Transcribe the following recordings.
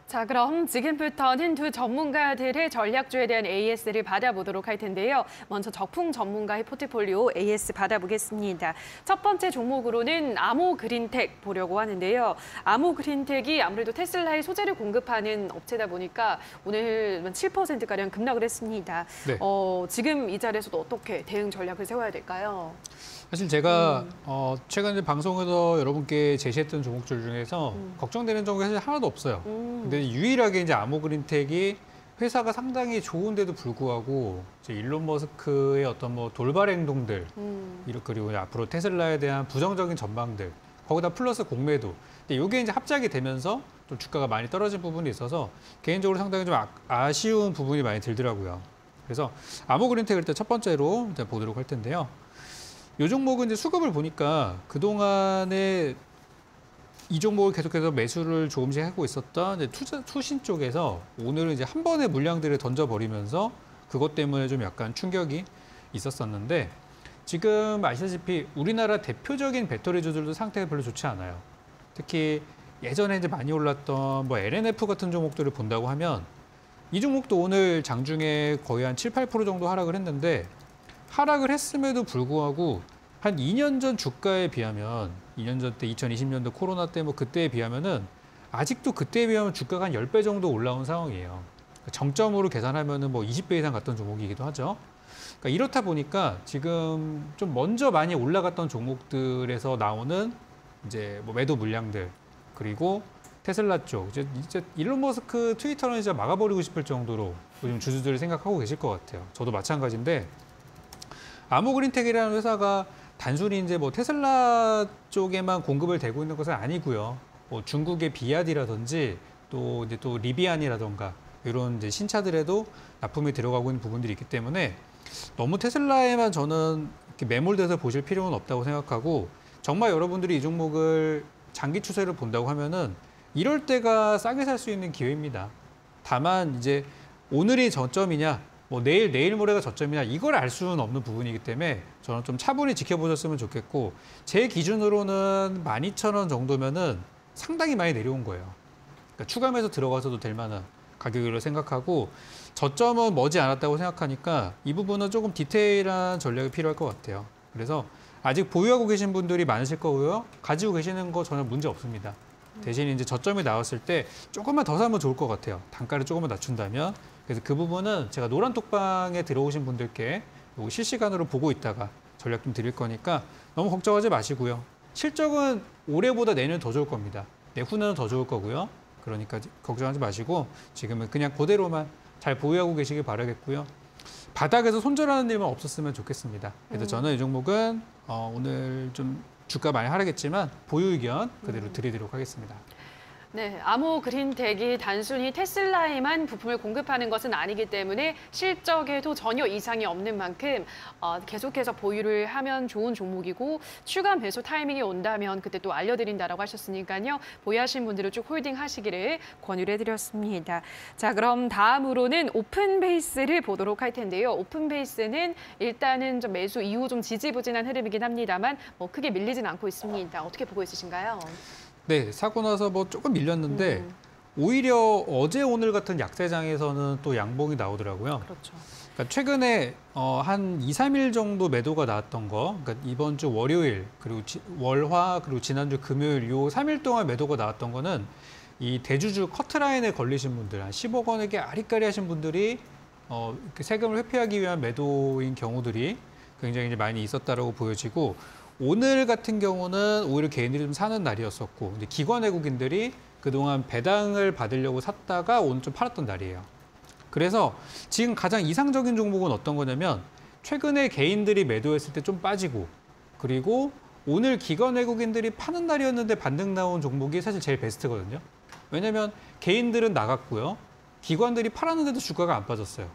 자, 그럼 지금부터는 두 전문가들의 전략주에 대한 AS를 받아보도록 할 텐데요. 먼저 적풍 전문가의 포트폴리오 AS 받아보겠습니다. 첫 번째 종목으로는 아모그린텍 보려고 하는데요. 아모그린텍이 아무래도 테슬라의 소재를 공급하는 업체다 보니까 오늘 7%가량 급락을 했습니다. 네. 지금 이 자리에서도 어떻게 대응 전략을 세워야 될까요? 사실 제가 최근에 방송에서 여러분께 제시했던 종목들 중에서 걱정되는 종목이 사실 하나도 없어요. 근데 유일하게 이제 아모그린텍이 회사가 상당히 좋은데도 불구하고 이제 일론 머스크의 어떤 뭐 돌발 행동들, 그리고 앞으로 테슬라에 대한 부정적인 전망들, 거기다 플러스 공매도. 근데 이게 이제 합작이 되면서 좀 주가가 많이 떨어진 부분이 있어서 개인적으로 상당히 좀 아쉬운 부분이 많이 들더라고요. 그래서 아모그린텍을 일단 첫 번째로 일단 보도록 할 텐데요. 이 종목은 이제 수급을 보니까 그동안에 이 종목을 계속해서 매수를 조금씩 하고 있었던 이제 투신 쪽에서 오늘은 이제 한 번에 물량들을 던져버리면서 그것 때문에 좀 약간 충격이 있었었는데 지금 아시다시피 우리나라 대표적인 배터리주들도 상태가 별로 좋지 않아요. 특히 예전에 이제 많이 올랐던 뭐 LNF 같은 종목들을 본다고 하면 이 종목도 오늘 장중에 거의 한 7, 8% 정도 하락을 했는데 하락을 했음에도 불구하고 한 2년 전 주가에 비하면 2년 전 때 2020년도 코로나 때 뭐 그때에 비하면은 아직도 그때에 비하면 주가가 한 10배 정도 올라온 상황이에요. 정점으로 계산하면은 뭐 20배 이상 갔던 종목이기도 하죠. 그러니까 이렇다 보니까 지금 좀 먼저 많이 올라갔던 종목들에서 나오는 이제 뭐 매도 물량들 그리고 테슬라 쪽 이제 일론 머스크 트위터는 이제 막아버리고 싶을 정도로 요즘 주주들이 생각하고 계실 것 같아요. 저도 마찬가지인데 아모그린텍이라는 회사가 단순히 이제 뭐 테슬라 쪽에만 공급을 되고 있는 것은 아니고요. 뭐 중국의 비아디라든지 또 이제 또 리비안이라던가 이런 이제 신차들에도 납품이 들어가고 있는 부분들이 있기 때문에 너무 테슬라에만 저는 이렇게 매몰돼서 보실 필요는 없다고 생각하고 정말 여러분들이 이 종목을 장기 추세를 본다고 하면은 이럴 때가 싸게 살 수 있는 기회입니다. 다만 이제 오늘이 저점이냐 뭐 내일 모레가 저점이냐 이걸 알 수는 없는 부분이기 때문에 저는 좀 차분히 지켜보셨으면 좋겠고 제 기준으로는 12,000원 정도면은 상당히 많이 내려온 거예요. 그러니까 추가 매수 들어가서도 될 만한 가격으로 생각하고 저점은 머지 않았다고 생각하니까 이 부분은 조금 디테일한 전략이 필요할 것 같아요. 그래서 아직 보유하고 계신 분들이 많으실 거고요. 가지고 계시는 거 전혀 문제 없습니다. 대신 이제 저점이 나왔을 때 조금만 더 사면 좋을 것 같아요. 단가를 조금만 낮춘다면. 그래서 그 부분은 제가 노란톡방에 들어오신 분들께 실시간으로 보고 있다가 전략 좀 드릴 거니까 너무 걱정하지 마시고요. 실적은 올해보다 내년 더 좋을 겁니다. 내후년은 더 좋을 거고요. 그러니까 걱정하지 마시고 지금은 그냥 그대로만 잘 보유하고 계시길 바라겠고요. 바닥에서 손절하는 일만 없었으면 좋겠습니다. 그래서 저는 이 종목은 오늘 좀 주가 많이 하락했지만 보유 의견 그대로 드리도록 하겠습니다. 네, 아모그린텍이 단순히 테슬라에만 부품을 공급하는 것은 아니기 때문에 실적에도 전혀 이상이 없는 만큼 계속해서 보유를 하면 좋은 종목이고 추가 매수 타이밍이 온다면 그때 또 알려드린다라고 하셨으니까요. 보유하신 분들은 쭉 홀딩하시기를 권유를 해드렸습니다. 자, 그럼 다음으로는 오픈베이스를 보도록 할 텐데요. 오픈베이스는 일단은 좀 매수 이후 좀 지지부진한 흐름이긴 합니다만 뭐 크게 밀리진 않고 있습니다. 어떻게 보고 있으신가요? 네, 사고 나서 뭐 조금 밀렸는데 오히려 어제 오늘 같은 약세장에서는 또 양봉이 나오더라고요. 그렇죠. 그러니까 최근에 한 2, 3일 정도 매도가 나왔던 거, 그러니까 이번 주 월요일 그리고 월화 그리고 지난주 금요일 요 3일 동안 매도가 나왔던 거는 이 대주주 커트라인에 걸리신 분들, 한 10억 원에게 아리까리 하신 분들이 세금을 회피하기 위한 매도인 경우들이 굉장히 이제 많이 있었다라고 보여지고. 오늘 같은 경우는 오히려 개인들이 좀 사는 날이었었고 이제 기관 외국인들이 그동안 배당을 받으려고 샀다가 오늘 좀 팔았던 날이에요. 그래서 지금 가장 이상적인 종목은 어떤 거냐면 최근에 개인들이 매도했을 때 좀 빠지고 그리고 오늘 기관 외국인들이 파는 날이었는데 반등 나온 종목이 사실 제일 베스트거든요. 왜냐하면 개인들은 나갔고요. 기관들이 팔았는데도 주가가 안 빠졌어요.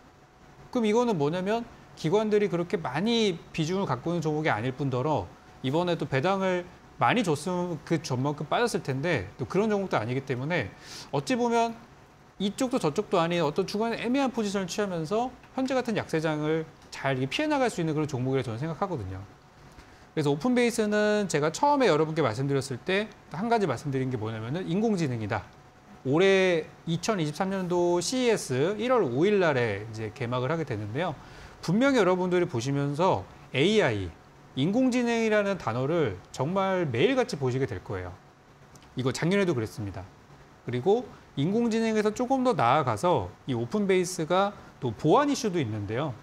그럼 이거는 뭐냐면 기관들이 그렇게 많이 비중을 갖고 있는 종목이 아닐 뿐더러 이번에 또 배당을 많이 줬으면 그 전만큼 빠졌을 텐데 또 그런 종목도 아니기 때문에 어찌 보면 이쪽도 저쪽도 아닌 어떤 중간에 애매한 포지션을 취하면서 현재 같은 약세장을 잘 피해 나갈 수 있는 그런 종목이라고 저는 생각하거든요. 그래서 오픈베이스는 제가 처음에 여러분께 말씀드렸을 때 한 가지 말씀드린 게 뭐냐면은 인공지능이다. 올해 2023년도 CES 1월 5일 날에 이제 개막을 하게 되는데요. 분명히 여러분들이 보시면서 AI, 인공지능이라는 단어를 정말 매일같이 보시게 될 거예요. 이거 작년에도 그랬습니다. 그리고 인공지능에서 조금 더 나아가서 이 오픈베이스가 또 보안 이슈도 있는데요.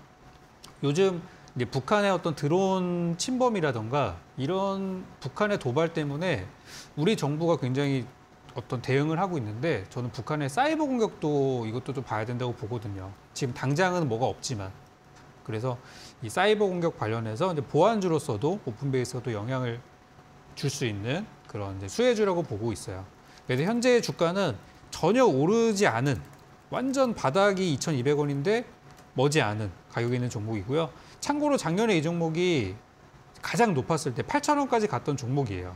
요즘 이제 북한의 어떤 드론 침범이라던가 이런 북한의 도발 때문에 우리 정부가 굉장히 어떤 대응을 하고 있는데 저는 북한의 사이버 공격도 이것도 좀 봐야 된다고 보거든요. 지금 당장은 뭐가 없지만. 그래서 이 사이버 공격 관련해서 이제 보안주로서도 오픈베이스가 또 영향을 줄 수 있는 그런 이제 수혜주라고 보고 있어요. 그래서 현재 주가는 전혀 오르지 않은 완전 바닥이 2,200원인데 머지않은 가격에 있는 종목이고요. 참고로 작년에 이 종목이 가장 높았을 때 8,000원까지 갔던 종목이에요.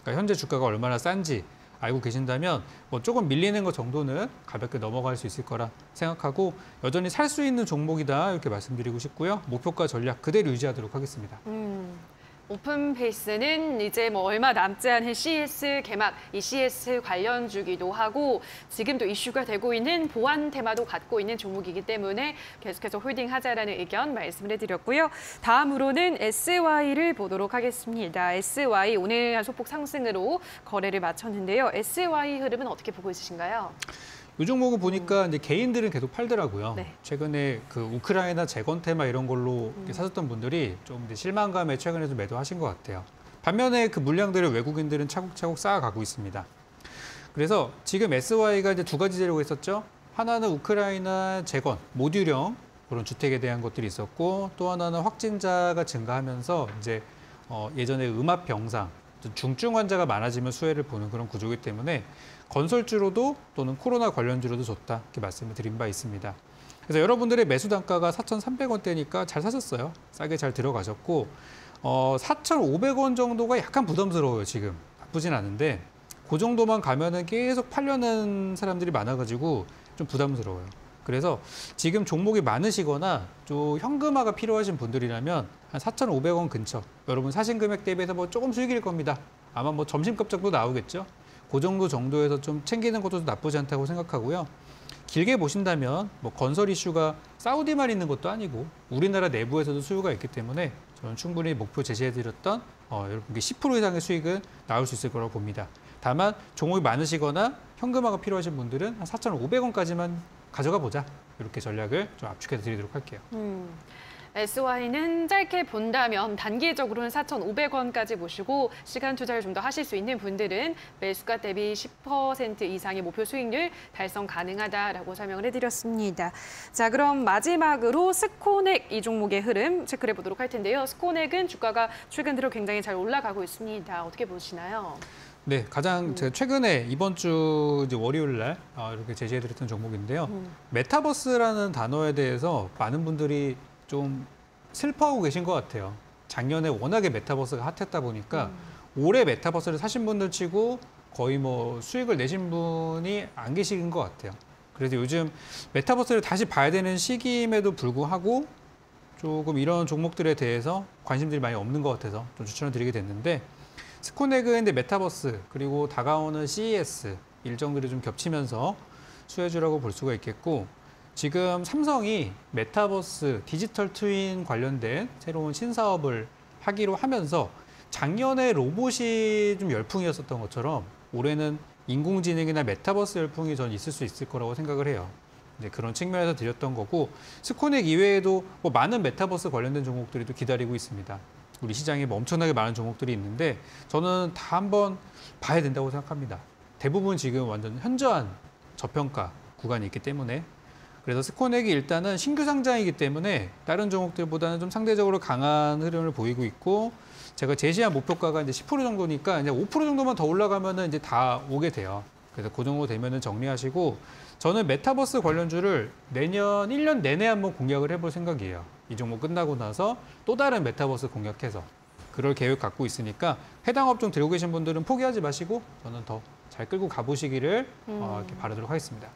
그러니까 현재 주가가 얼마나 싼지 알고 계신다면 뭐 조금 밀리는 것 정도는 가볍게 넘어갈 수 있을 거라 생각하고 여전히 살 수 있는 종목이다 이렇게 말씀드리고 싶고요. 목표가 전략 그대로 유지하도록 하겠습니다. 오픈베이스는 이제 뭐 얼마 남지 않은 CES 개막, 이 CES 관련주기도 하고 지금도 이슈가 되고 있는 보안 테마도 갖고 있는 종목이기 때문에 계속해서 홀딩하자라는 의견 말씀을 해드렸고요. 다음으로는 SY를 보도록 하겠습니다. SY 오늘 소폭 상승으로 거래를 마쳤는데요. SY 흐름은 어떻게 보고 있으신가요? 이 종목은 보니까 이제 개인들은 계속 팔더라고요. 네. 최근에 그 우크라이나 재건 테마 이런 걸로 이렇게 사셨던 분들이 좀 이제 실망감에 최근에 좀 매도하신 것 같아요. 반면에 그 물량들을 외국인들은 차곡차곡 쌓아가고 있습니다. 그래서 지금 SY가 이제 두 가지 재료가 있었죠. 하나는 우크라이나 재건, 모듈형 그런 주택에 대한 것들이 있었고 또 하나는 확진자가 증가하면서 이제 예전에 음압 병상, 중증 환자가 많아지면 수혜를 보는 그런 구조이기 때문에 건설주로도 또는 코로나 관련주로도 좋다 이렇게 말씀을 드린 바 있습니다. 그래서 여러분들의 매수 단가가 4,300원대니까 잘 사셨어요. 싸게 잘 들어가셨고 4,500원 정도가 약간 부담스러워요. 지금 나쁘진 않은데 그 정도만 가면은 계속 팔려는 사람들이 많아가지고 좀 부담스러워요. 그래서 지금 종목이 많으시거나 좀 현금화가 필요하신 분들이라면 한 4,500원 근처 여러분 사신 금액 대비해서 뭐 조금 수익일 겁니다. 아마 뭐 점심값 정도 나오겠죠. 그 정도에서 좀 챙기는 것도 나쁘지 않다고 생각하고요. 길게 보신다면 뭐 건설 이슈가 사우디만 있는 것도 아니고 우리나라 내부에서도 수요가 있기 때문에 저는 충분히 목표 제시해드렸던 여러분께 10% 이상의 수익은 나올 수 있을 거라고 봅니다. 다만 종목이 많으시거나 현금화가 필요하신 분들은 한 4,500원까지만 가져가 보자. 이렇게 전략을 좀 압축해 드리도록 할게요. SY는 짧게 본다면 단기적으로는 4,500원까지 보시고 시간 투자를 좀 더 하실 수 있는 분들은 매수가 대비 10% 이상의 목표 수익률 달성 가능하다라고 설명을 해드렸습니다. 자, 그럼 마지막으로 스코넥 이 종목의 흐름 체크해 보도록 할 텐데요. 스코넥은 주가가 최근 들어 굉장히 잘 올라가고 있습니다. 어떻게 보시나요? 네, 가장 제가 최근에 이번 주 이제 월요일 날 이렇게 제시해드렸던 종목인데요. 메타버스라는 단어에 대해서 많은 분들이 좀 슬퍼하고 계신 것 같아요. 작년에 워낙에 메타버스가 핫했다 보니까 올해 메타버스를 사신 분들 치고 거의 뭐 수익을 내신 분이 안 계신 것 같아요. 그래서 요즘 메타버스를 다시 봐야 되는 시기임에도 불구하고 조금 이런 종목들에 대해서 관심들이 많이 없는 것 같아서 좀 추천을 드리게 됐는데 스코넥은 이제 메타버스 그리고 다가오는 CES 일정들이 좀 겹치면서 수혜주라고 볼 수가 있겠고 지금 삼성이 메타버스 디지털 트윈 관련된 새로운 신사업을 하기로 하면서 작년에 로봇이 좀 열풍이었었던 것처럼 올해는 인공지능이나 메타버스 열풍이 전 있을 수 있을 거라고 생각을 해요. 이제 그런 측면에서 드렸던 거고 스코넥 이외에도 뭐 많은 메타버스 관련된 종목들이 또 기다리고 있습니다. 우리 시장에 뭐 엄청나게 많은 종목들이 있는데 저는 다 한번 봐야 된다고 생각합니다. 대부분 지금 완전 현저한 저평가 구간이 있기 때문에 그래서 스코넥이 일단은 신규 상장이기 때문에 다른 종목들보다는 좀 상대적으로 강한 흐름을 보이고 있고 제가 제시한 목표가가 이제 10% 정도니까 이제 5% 정도만 더 올라가면은 이제 다 오게 돼요. 그래서 그 정도 되면은 정리하시고 저는 메타버스 관련주를 내년 1년 내내 한번 공략을 해볼 생각이에요. 이 종목 끝나고 나서 또 다른 메타버스 공략해서 그럴 계획 갖고 있으니까 해당 업종 들고 계신 분들은 포기하지 마시고 저는 더 잘 끌고 가보시기를 이렇게 바라도록 하겠습니다.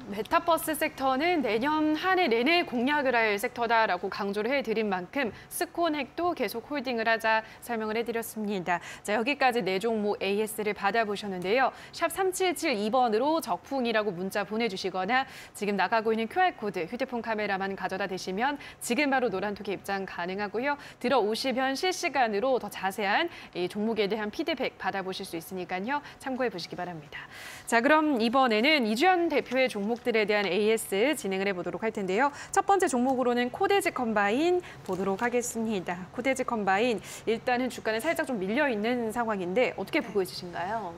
메타버스 섹터는 내년 한 해 내내 공략을 할 섹터다라고 강조를 해드린 만큼 스코넥도 계속 홀딩을 하자 설명을 해드렸습니다. 자, 여기까지 네 종목 AS를 받아보셨는데요. 샵 3772번으로 적풍이라고 문자 보내주시거나 지금 나가고 있는 QR코드 휴대폰 카메라만 가져다 대시면 지금 바로 노란톡에 입장 가능하고요. 들어오시면 실시간으로 더 자세한 이 종목에 대한 피드백 받아보실 수 있으니까요. 참고해 보시기 바랍니다. 자, 그럼 이번에는 이주연 대표의 종목들에 대한 AS 진행을 해보도록 할 텐데요. 첫 번째 종목으로는 코데즈 컴바인 보도록 하겠습니다. 코데즈 컴바인 일단은 주가는 살짝 좀 밀려 있는 상황인데 어떻게 보고 있으신가요?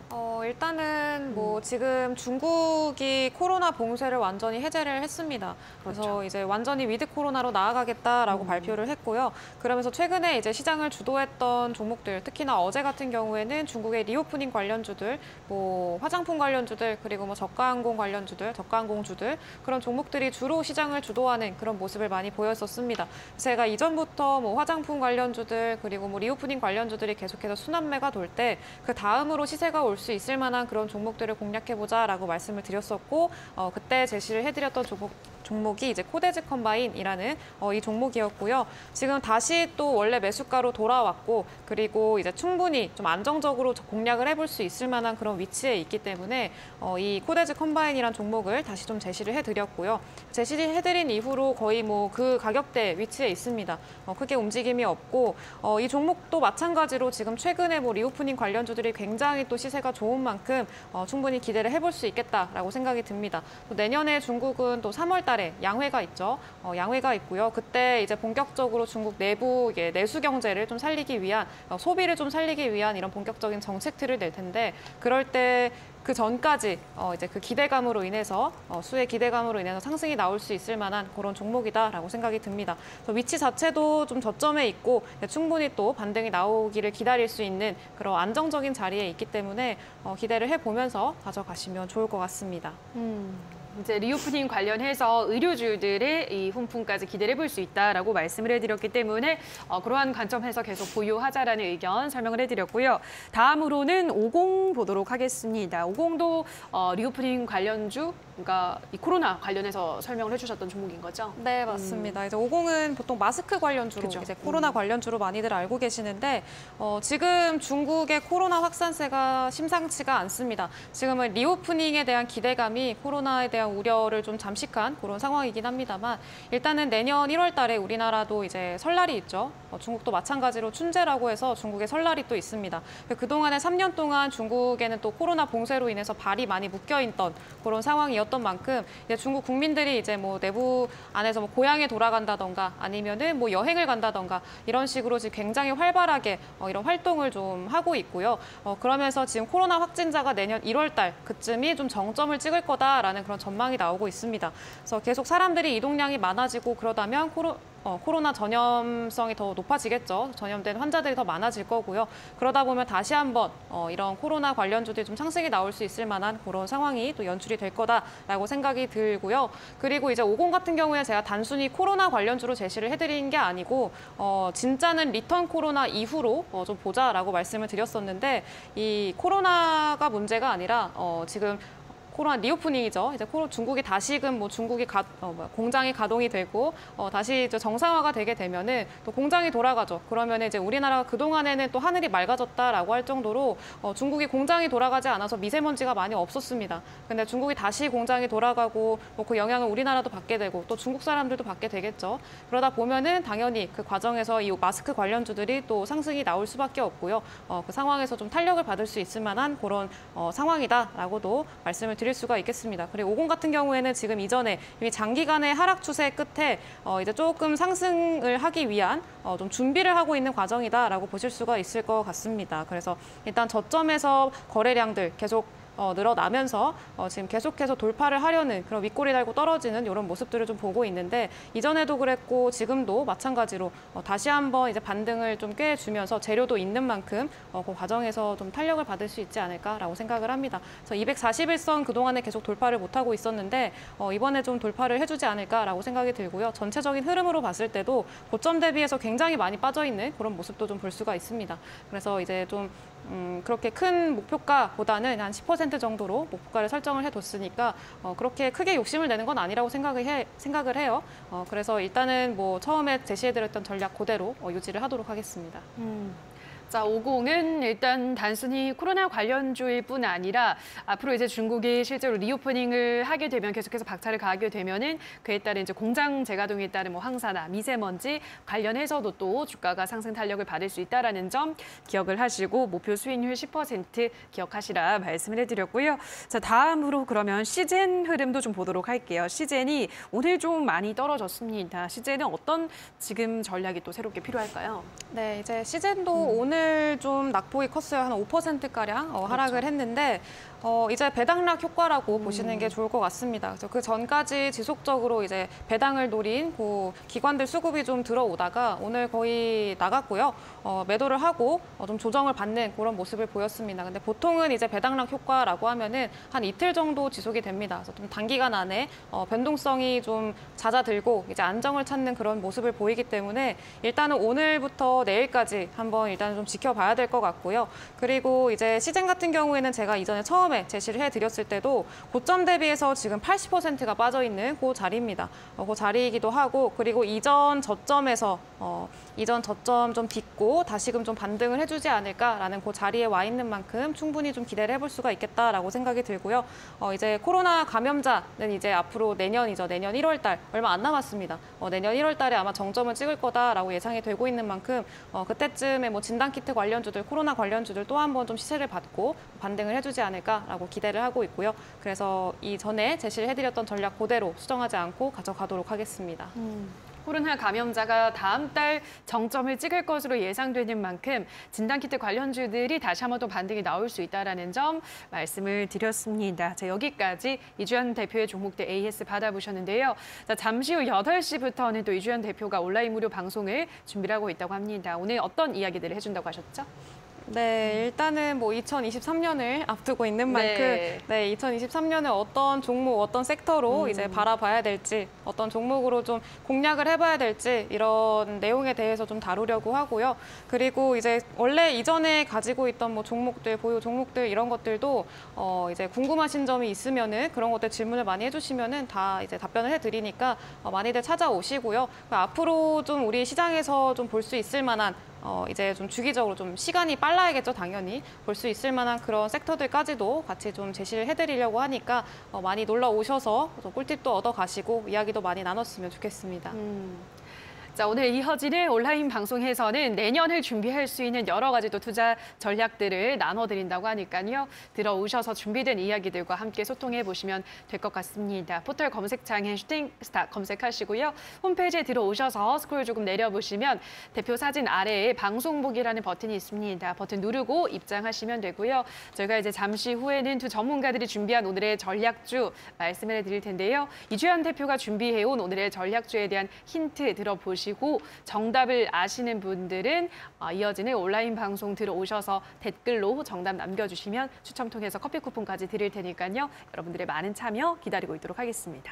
일단은 뭐 지금 중국이 코로나 봉쇄를 완전히 해제를 했습니다. 그래서 그렇죠. 이제 완전히 위드 코로나로 나아가겠다라고 발표를 했고요. 그러면서 최근에 이제 시장을 주도했던 종목들, 특히나 어제 같은 경우에는 중국의 리오프닝 관련주들, 뭐 화장품 관련주들, 그리고 뭐 저가항공 관련주들, 저가항공주들 그런 종목들이 주로 시장을 주도하는 그런 모습을 많이 보였었습니다. 제가 이전부터 뭐 화장품 관련주들 그리고 뭐 리오프닝 관련주들이 계속해서 순환매가 돌 때 그 다음으로 시세가 올 수 있을 만한 그런 종목들을 공략해보자라고 말씀을 드렸었고 그때 제시를 해드렸던 종목이 이제 코데즈 컴바인이라는 이 종목이었고요. 지금 다시 또 원래 매수가로 돌아왔고 그리고 이제 충분히 좀 안정적으로 공략을 해볼 수 있을 만한 그런 위치에 있기 때문에 이 코데즈 컴바인이라는 종목을 다시 좀 제시를 해드렸고요. 제시해드린 이후로 거의 뭐 그 가격대 위치에 있습니다. 크게 움직임이 없고 이 종목도 마찬가지로 지금 최근에 뭐 리오프닝 관련주들이 굉장히 또 시세가 좋은 만큼 충분히 기대를 해볼 수 있겠다라고 생각이 듭니다. 또 내년에 중국은 또 3월 달에 양회가 있죠. 양회가 있고요. 그때 이제 본격적으로 중국 내부 내수 경제를 좀 살리기 위한 소비를 좀 살리기 위한 이런 본격적인 정책들을 낼 텐데 그럴 때 그 전까지 이제 그 기대감으로 인해서 수의 기대감으로 인해서 상승이 나올 수 있을 만한 그런 종목이다라고 생각이 듭니다. 위치 자체도 좀 저점에 있고 충분히 또 반등이 나오기를 기다릴 수 있는 그런 안정적인 자리에 있기 때문에 기대를 해보면서 가져가시면 좋을 것 같습니다. 이제 리오프닝 관련해서 의료주들의 이 훈풍까지 기대를 해볼 수 있다라고 말씀을 해드렸기 때문에 그러한 관점에서 계속 보유하자라는 의견 설명을 해드렸고요. 다음으로는 50 보도록 하겠습니다. 50도 리오프닝 관련주, 그러니까 이 코로나 관련해서 설명을 해주셨던 종목인 거죠? 네, 맞습니다. 이제 50은 보통 마스크 관련주로 그쵸. 이제 코로나 관련주로 많이들 알고 계시는데 지금 중국의 코로나 확산세가 심상치가 않습니다. 지금은 리오프닝에 대한 기대감이 코로나에 대한 우려를 좀 잠식한 그런 상황이긴 합니다만 일단은 내년 1월 달에 우리나라도 이제 설날이 있죠. 중국도 마찬가지로 춘제라고 해서 중국의 설날이 또 있습니다. 그동안에 3년 동안 중국에는 또 코로나 봉쇄로 인해서 발이 많이 묶여있던 그런 상황이었던 만큼 이제 중국 국민들이 이제 뭐 내부 안에서 뭐 고향에 돌아간다던가 아니면은 뭐 여행을 간다던가 이런 식으로 지금 굉장히 활발하게 이런 활동을 좀 하고 있고요. 그러면서 지금 코로나 확진자가 내년 1월 달 그쯤이 좀 정점을 찍을 거다라는 그런 전망이 나오고 있습니다. 그래서 계속 사람들이 이동량이 많아지고 그러다면 코로나 전염성이 더 높아지겠죠. 전염된 환자들이 더 많아질 거고요. 그러다 보면 다시 한번 이런 코로나 관련주들이 좀 상승이 나올 수 있을 만한 그런 상황이 또 연출이 될 거다라고 생각이 들고요. 그리고 이제 50 같은 경우에 제가 단순히 코로나 관련주로 제시를 해드린 게 아니고 진짜는 리턴 코로나 이후로 좀 보자라고 말씀을 드렸었는데 이 코로나가 문제가 아니라 지금 코로나 리오프닝이죠. 이제 중국이 다시금 뭐 중국이 공장이 가동이 되고 다시 이제 정상화가 되게 되면은 또 공장이 돌아가죠. 그러면 이제 우리나라가 그 동안에는 또 하늘이 맑아졌다라고 할 정도로 중국이 공장이 돌아가지 않아서 미세먼지가 많이 없었습니다. 근데 중국이 다시 공장이 돌아가고 뭐 그 영향을 우리나라도 받게 되고 또 중국 사람들도 받게 되겠죠. 그러다 보면은 당연히 그 과정에서 이 마스크 관련주들이 또 상승이 나올 수밖에 없고요. 그 상황에서 좀 탄력을 받을 수 있을 만한 그런 상황이다라고도 말씀을 드릴 수가 있겠습니다. 그리고 50 같은 경우에는 지금 이전에 이미 장기간의 하락 추세 끝에 이제 조금 상승을 하기 위한 좀 준비를 하고 있는 과정이다라고 보실 수가 있을 것 같습니다. 그래서 일단 저점에서 거래량들 계속 늘어나면서 지금 계속해서 돌파를 하려는 그런 윗꼬리 달고 떨어지는 이런 모습들을 좀 보고 있는데 이전에도 그랬고 지금도 마찬가지로 다시 한번 이제 반등을 좀 꾀주면서 재료도 있는 만큼 그 과정에서 좀 탄력을 받을 수 있지 않을까라고 생각을 합니다. 그래서 241선 그동안에 계속 돌파를 못하고 있었는데 이번에 좀 돌파를 해주지 않을까라고 생각이 들고요. 전체적인 흐름으로 봤을 때도 고점 대비해서 굉장히 많이 빠져있는 그런 모습도 좀 볼 수가 있습니다. 그래서 이제 좀 그렇게 큰 목표가보다는 한 10% 정도로 목표가를 설정을 해뒀으니까 그렇게 크게 욕심을 내는 건 아니라고 생각을 해요. 그래서 일단은 뭐 처음에 제시해드렸던 전략 그대로 유지를 하도록 하겠습니다. 자, 50은 일단 단순히 코로나 관련주일 뿐 아니라 앞으로 이제 중국이 실제로 리오프닝을 하게 되면 계속해서 박차를 가하게 되면은 그에 따른 이제 공장 재가동에 따른 뭐 황사나 미세먼지 관련해서도 또 주가가 상승 탄력을 받을 수 있다라는 점 기억을 하시고 목표 수익률 10% 기억하시라 말씀을 해드렸고요. 자, 다음으로 그러면 시젠 흐름도 좀 보도록 할게요. 시젠이 오늘 좀 많이 떨어졌습니다. 시젠은 어떤 지금 전략이 또 새롭게 필요할까요? 네, 이제 시젠도 오늘 좀 낙폭이 컸어요. 한 5%가량 하락을 했는데 이제 배당락 효과라고 보시는 게 좋을 것 같습니다. 그래서 그 전까지 지속적으로 이제 배당을 노린 그 기관들 수급이 좀 들어오다가 오늘 거의 나갔고요. 매도를 하고 좀 조정을 받는 그런 모습을 보였습니다. 근데 보통은 이제 배당락 효과라고 하면은 한 이틀 정도 지속이 됩니다. 그래서 좀 단기간 안에 변동성이 좀 잦아들고 이제 안정을 찾는 그런 모습을 보이기 때문에 일단은 오늘부터 내일까지 한번 일단은 좀 지켜봐야 될 것 같고요. 그리고 이제 시젠 같은 경우에는 제가 이전에 처음에 제시를 해드렸을 때도 고점 대비해서 지금 80%가 빠져 있는 그 자리입니다. 그 자리이기도 하고 그리고 이전 저점에서 이전 저점 좀 딛고 다시금 좀 반등을 해주지 않을까라는 그 자리에 와 있는 만큼 충분히 좀 기대를 해볼 수가 있겠다라고 생각이 들고요. 이제 코로나 감염자는 이제 앞으로 내년이죠. 내년 1월 달 얼마 안 남았습니다. 내년 1월 달에 아마 정점을 찍을 거다라고 예상이 되고 있는 만큼 그때쯤에 뭐 진단키트 관련주들, 코로나 관련주들 또 한 번 좀 시세를 받고 반등을 해주지 않을까라고 기대를 하고 있고요. 그래서 이전에 제시를 해드렸던 전략 그대로 수정하지 않고 가져가도록 하겠습니다. 코로나 감염자가 다음 달 정점을 찍을 것으로 예상되는 만큼 진단키트 관련주들이 다시 한번 또 반등이 나올 수 있다는 점 말씀을 드렸습니다. 자, 여기까지 이주연 대표의 종목들 AS 받아보셨는데요. 자, 잠시 후 8시부터는 또 이주연 대표가 온라인 무료 방송을 준비를 하고 있다고 합니다. 오늘 어떤 이야기들을 해준다고 하셨죠? 네, 일단은 뭐 2023년을 앞두고 있는 만큼 네, 2023년을 어떤 종목, 어떤 섹터로 이제 바라봐야 될지, 어떤 종목으로 좀 공략을 해봐야 될지 이런 내용에 대해서 좀 다루려고 하고요. 그리고 이제 원래 이전에 가지고 있던 뭐 종목들, 보유 종목들 이런 것들도 이제 궁금하신 점이 있으면은 그런 것들 질문을 많이 해주시면은 다 이제 답변을 해드리니까 많이들 찾아오시고요. 앞으로 좀 우리 시장에서 좀 볼 수 있을 만한 이제 좀 주기적으로 좀 시간이 빨라야겠죠, 당연히. 볼 수 있을 만한 그런 섹터들까지도 같이 좀 제시를 해드리려고 하니까 많이 놀러 오셔서 꿀팁도 얻어 가시고 이야기도 많이 나눴으면 좋겠습니다. 자, 오늘 이어지는 온라인 방송에서는 내년을 준비할 수 있는 여러 가지 또 투자 전략들을 나눠드린다고 하니까요. 들어오셔서 준비된 이야기들과 함께 소통해 보시면 될 것 같습니다. 포털 검색창에 슈팅스타 검색하시고요. 홈페이지에 들어오셔서 스크롤 조금 내려보시면 대표 사진 아래에 방송보기라는 버튼이 있습니다. 버튼 누르고 입장하시면 되고요. 저희가 이제 잠시 후에는 두 전문가들이 준비한 오늘의 전략주 말씀을 해드릴 텐데요. 이주연 대표가 준비해온 오늘의 전략주에 대한 힌트 들어보시고 정답을 아시는 분들은 이어지는 온라인 방송 들어오셔서 댓글로 정답 남겨주시면 추첨 통해서 커피 쿠폰까지 드릴 테니까요. 여러분들의 많은 참여 기다리고 있도록 하겠습니다.